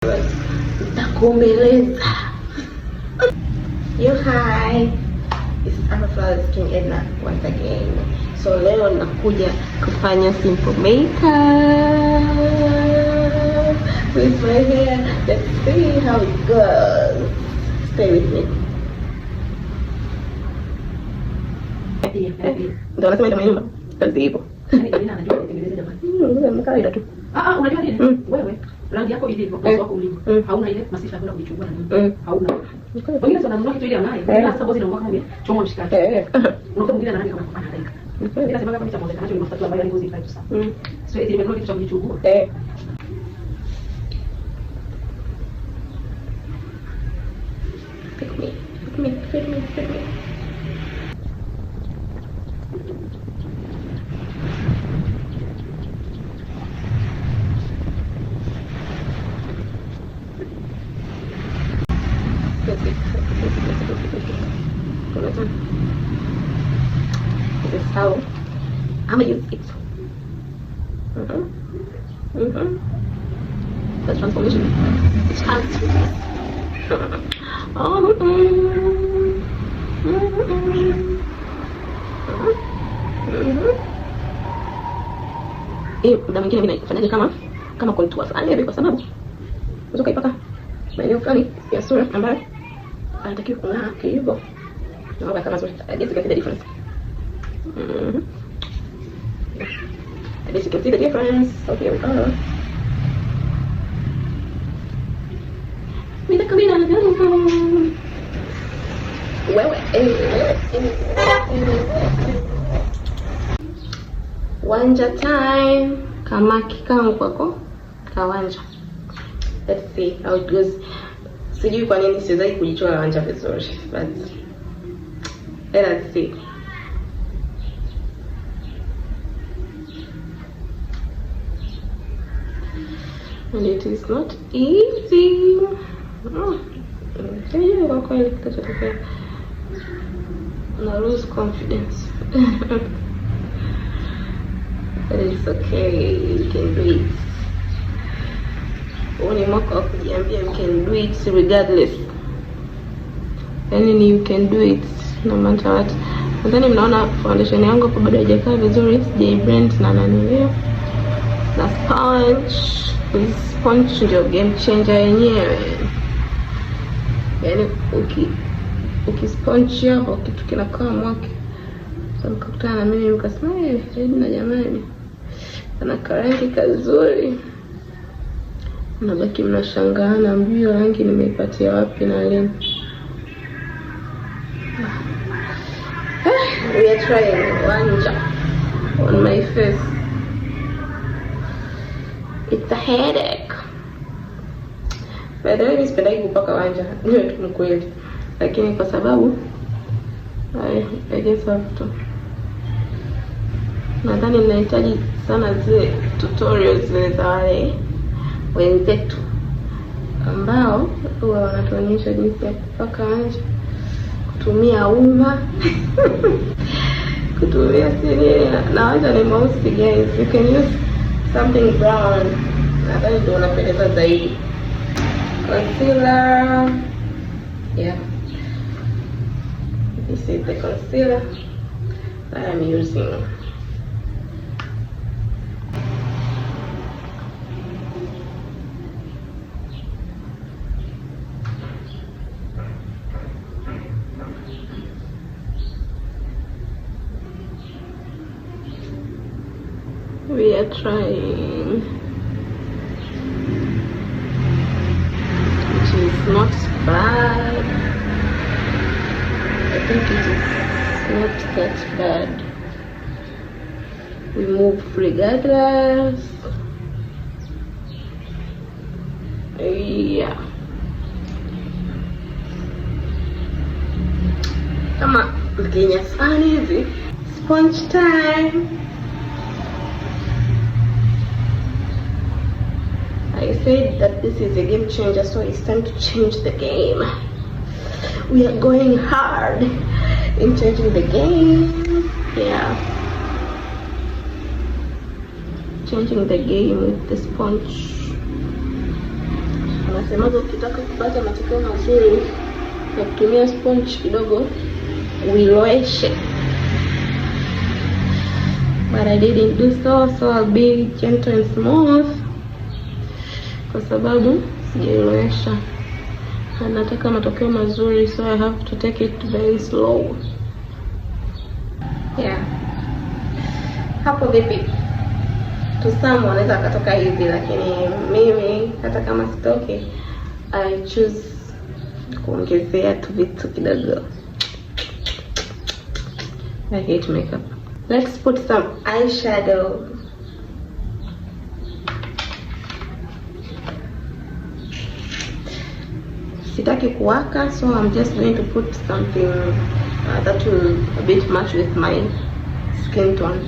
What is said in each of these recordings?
Nitakuumeleza. Yo, hi. This is Afroflowers King Edna once again. So leo nakuja kufanya simple makeup with my hair. Let's see how it goes. Stay with me. Ndio nasema ndio nyumba. Kazi ipo. Kawaida tu. Unajua nini? Wewe rangi yako ilivyo, uso wako ulivyo. Hauna ile masifa ya kwenda kujichubua na nini. Hauna. Wengine wananunua kitu ile anaye. Ila sababu zinakuwa kama vile chomo mshikaki. Unakuta mwingine anaanza kama anahangaika. Ila sababu kama chamo zinacho ni mafuta ambayo yangozi ifai sana. So ile ndio kitu cha kujichubua. Pick me. This is how I'm gonna use it. The transformation. It's transformation. Muda mwingine mimi nafanyaje kama contour fulani hivi, kwa sababu unaweza kuipaka maeneo fulani ya sura ambayo anatakiwa kung'aa hivyo. Naona kama zote I guess you can see the difference. I guess you can see the difference. So here we go. Mira camina wewe wanja time kama kikamu kwako kawanja. Let's see how it goes. Sijui kwa nini siwezi kujichora wanja vizuri, but let's see. And it is not easy. Kwa kweli kitatokea na lose confidence. But it's okay, you can do it. Only mwaka wa kujiambia you can do it regardless. Yani you can do it no matter what. Nadhani mnaona foundation yangu hapo bado haijakaa vizuri, sijai blend na nani hiyo. Na sponge. Sponge ndio game changer yenyewe. Yani ukisponge hapo kitu kinakaa mwake. Sasa mkakutana na mimi mkasema na jamani ana karangi kazuri. Mnabaki mnashangaa na mbio rangi nimeipatia wapi na lini. We are trying wanja on my face. It's a headache. By the way, sipendagi kupaka wanja, niwe tu mkweli. Lakini kwa sababu I guess have to. Nadhani ninahitaji sana zile tutorials zile za wale wenzetu ambao huwa wanatuonyesha jinsi ya kupaka wanja, kutumia uma kutumia siri na wanja ni mweusi guys. You can use something brown. Nadhani ndio unapendeza zaidi. Concealer. Yeah. This is the concealer that I'm using. We are trying, which is not bad. I think it is not that bad. We move regardless. Yeah. Kama Kenya fulani hivi. Sponge time. I said that this is a game changer, so it's time to change the game. We are going hard in changing the game. Yeah. changing the game with the sponge. Anasemaga ukitaka kupata matokeo mazuri ya kutumia sponge kidogo uiloeshe. But I didn't do so I'll be gentle and smooth kwa sababu sijailoesha. Nataka matokeo mazuri, so I have to take it very slow. Yeah. Hapo vipi? Tusamu wanaweza akatoka hivi, lakini mimi hata kama sitoke, I choose kuongezea tu vitu kidogo. I hate makeup. Let's put some eyeshadow. Sitaki kuwaka, so I'm just going to put something that will a bit match with my skin tone.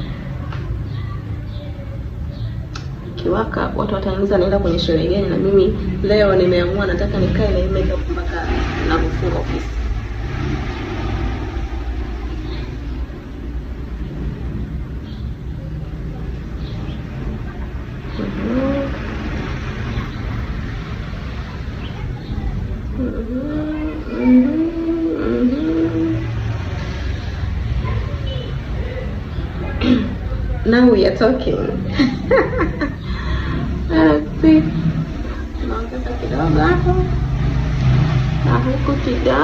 Kiwaka watu wataniuliza naenda kwenye sherehe gani, na mimi leo nimeamua nataka nikae na makeup mpaka ninapofunga ofisi. Now we are talking. See, naongeza kidogo hapo na huku kidogo.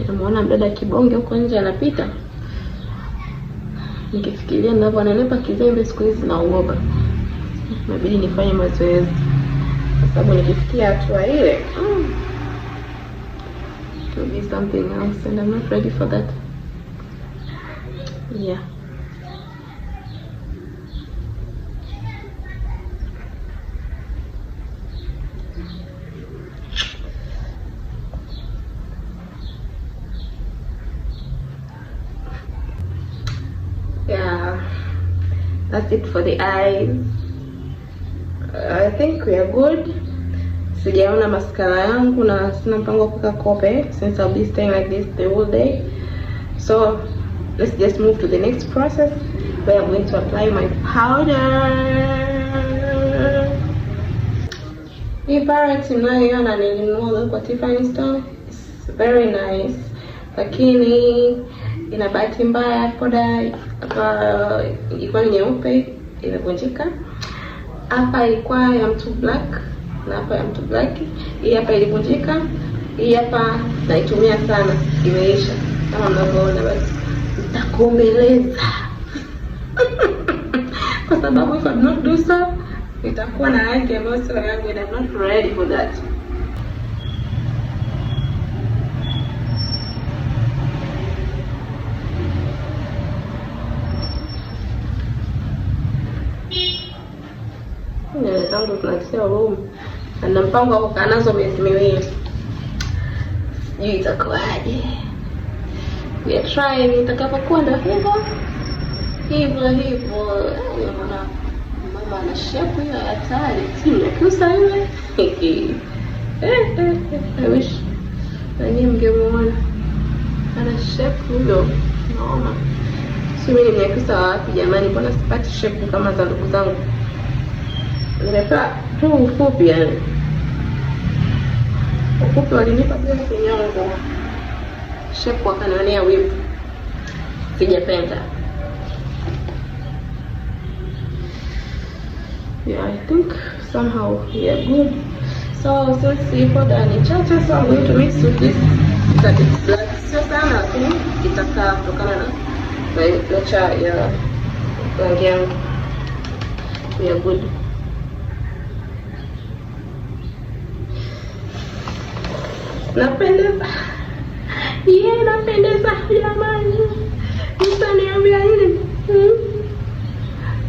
Nimeona mdada kibonge huko nje anapita, nikifikiria ninavyonenepa kizembe siku hizi naogopa. Inabidi nifanye mazoezi kwa sababu nikifikia hatua ile it will be something else and I'm not ready for that. Yeah. Yeah, that's it for the eyes. I think we are good. Sijaona mascara yangu na sina mpango wa kuweka kope since I'll be staying like this the whole day. So let's just move to the next process where I'm going to apply my powder. Hii palette mnayoiona nilinunua kwa Tiffany store. It's very nice. Lakini ina bahati mbaya poda ilikuwa nyeupe imevunjika. Hapa ilikuwa ya mtu black na hapa ya mtu black. Hii hapa ilivunjika. Hii hapa naitumia sana, imeisha. Kama mnavyoona basi nitakomeleza. Kwa sababu if I not do so, itakuwa na rangi ambayo sio yangu and I'm not ready for that. Nywele zangu tunatia room na mpango wa kukaa nazo miezi miwili. Sijui itakuwaje. We are trying. Itakapokuwa ndio hivyo. Mama ana shape hiyo hatari. Simekusa yule. I wish nani mngemuona. Ana shape huyo. Naona. Sio mimi nimekusa wapi jamani, mbona sipati shape kama za ndugu zangu. Nimepa tu ufupi yani. Ufupi walinipa pia kinyongo. Shape wakanionea wivu. Sijapenda. Yeah, I think somehow we are good. So since we put an chacha, so I'm going to mix with this. That it's black. Sio sana lakini itakaa kutokana na nacha ya rangi yangu. We are good. Napendeza. Yeah, napendeza jamani. Mtaniambia nini?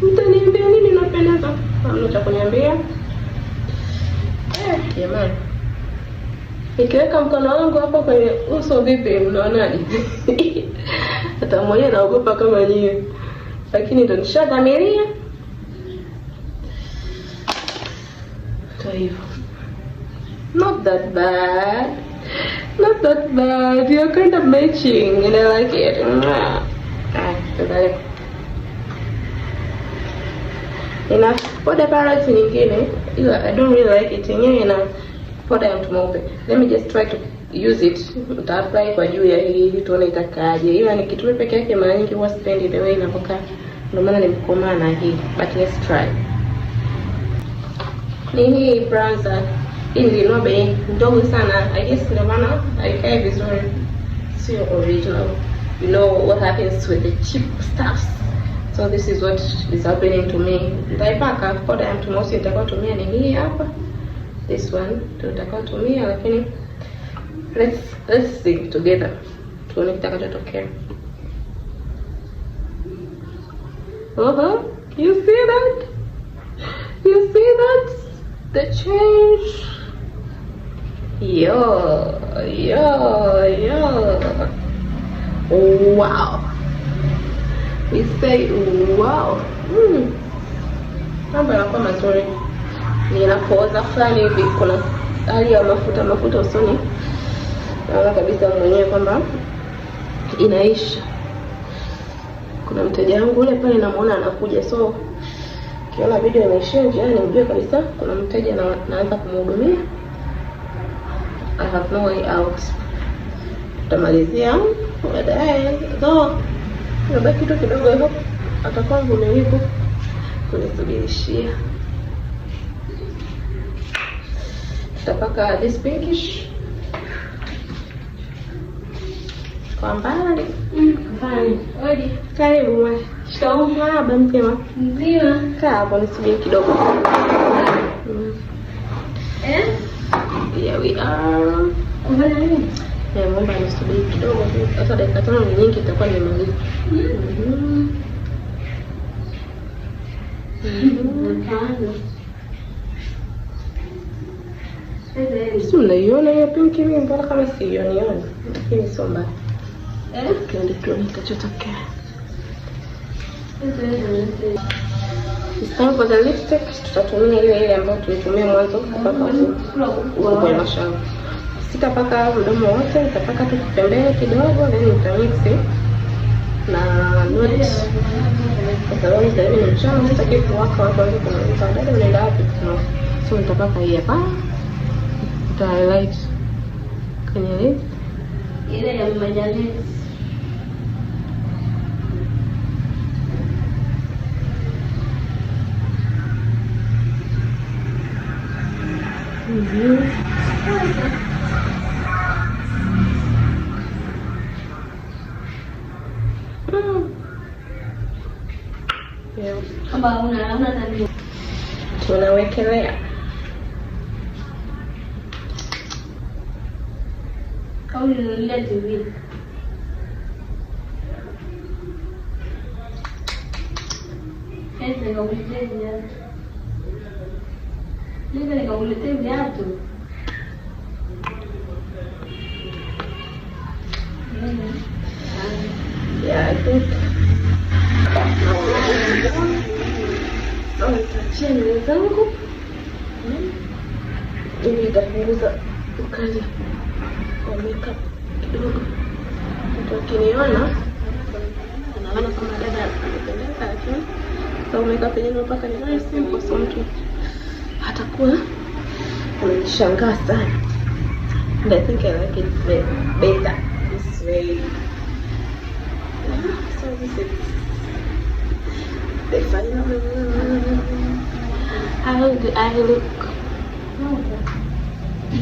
Mtaniambia nini napendeza? Hamna cha kuniambia. Jamani. Nikiweka mkono wangu hapa kwenye uso vipi mnaonaje? Hata mmoja naogopa kama nyie. Lakini ndo nishadhamiria. Kwa hivyo. Not that bad. Not that bad. You're kind of matching and I like it. Ina powder palette nyingine ila I don't really like it. Yenyewe ina powder ya mtu mweupe. Let me just try to use it. Uta apply kwa juu ya hii ili tuone itakaaje. Ila nikitumia peke yake mara nyingi huwa sipendi the way inapokaa. Ndio maana nimekomaa na hii. But let's try. Ni hii bronzer. Hii nilinunua bei ndogo sana. I guess ndio maana haikai vizuri. Sio original. You know what happens with the cheap stuffs. So this is what is happening to me. Nitaipaka powder ya mtu mweusi nitakuwa tumia ni hii hapa. This one tutakuwa tumia, lakini let's see together. Tuone kitakachotokea. You see that? You see that? The change. Yo. Wow. We say wow. Mambo yanakuwa mazuri. Ninapooza fulani hivi kuna hali ya mafuta usoni. Naona kabisa mwenyewe kwamba inaisha. Kuna mteja wangu yule pale namuona anakuja, so kiona video imeishia njiani mjue kabisa kuna mteja naanza kumhudumia. I have no way out. Tutamalizia baadaye. So nabaki kitu kidogo hapo, atakuwa mvumilivu kunisubirishia. Tutapaka this pinkish kwa mbali. Fine. Odi. Karibu mwana. Shikamoo baba mzima. Mzima. Kaa hapo nisubiri kidogo. Here we are. Mbona nini? Mwomba nisubiri kidogo. Hata dakika 5 ni nyingi itakuwa nimemaliza. Si unaiona hiyo pinki mimi mbona kama sioni? Lakini sio mbaya. Tuone kitachotokea. Sasa kwa the lipstick tutatumia ile ambayo tulitumia mwanzo kupaka huko kwenye mashavu. Sitapaka mdomo wote, nitapaka tu pembeni kidogo, then nitamix na nude. Kwa sababu sasa hivi ni mchana, sitaki kuwaka watu waanze kuniuliza dada unaenda wapi? So nitapaka hii hapa. Nita highlight kwenye lips. Ile ya majani. Kama una nani tunawekelea kauli ile TV. Ese kauletea. Ndio kauletea viatu. Yeah, I think nitachia nywele zangu ili itapunguza ukali wa makeup kidogo. Mtu akiniona anaona kama dada anapendeza, lakini kwa makeup yenyewe mpaka ni very simple, so mtu hatakuwa anashangaa sana. And I think I like it better this way. So this is the final. How do I look?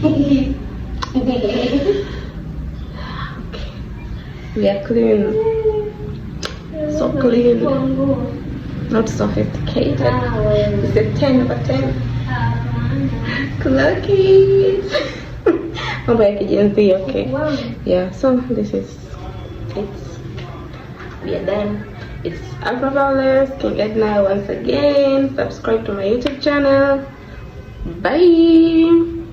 Okay. We are clean. So clean. Not sophisticated. It's a 10 over 10. Clucky. Mambo ya kijenzi, okay. Yeah, so this is it. We are done. It's Afro Violet, King Edna once again. Subscribe to my YouTube channel. Bye.